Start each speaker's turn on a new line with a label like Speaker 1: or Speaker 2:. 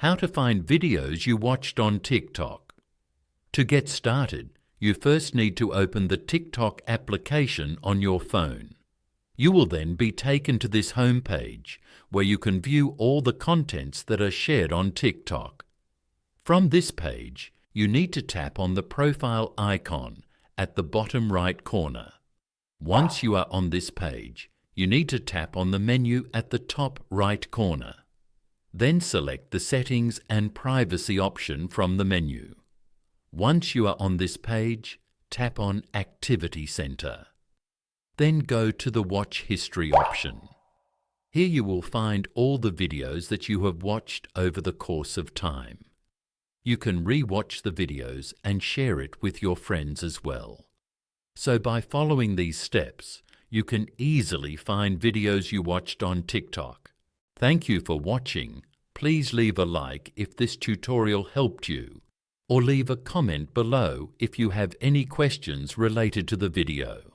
Speaker 1: How to find videos you watched on TikTok. To get started, you first need to open the TikTok application on your phone. You will then be taken to this home page where you can view all the contents that are shared on TikTok. From this page, you need to tap on the profile icon at the bottom right corner. Once you are on this page, you need to tap on the menu at the top right corner. Then select the Settings and Privacy option from the menu. Once you are on this page, tap on Activity Center. Then go to the Watch History option. Here you will find all the videos that you have watched over the course of time. You can re-watch the videos and share it with your friends as well. So by following these steps, you can easily find videos you watched on TikTok. Thank you for watching. Please leave a like if this tutorial helped you, or leave a comment below if you have any questions related to the video.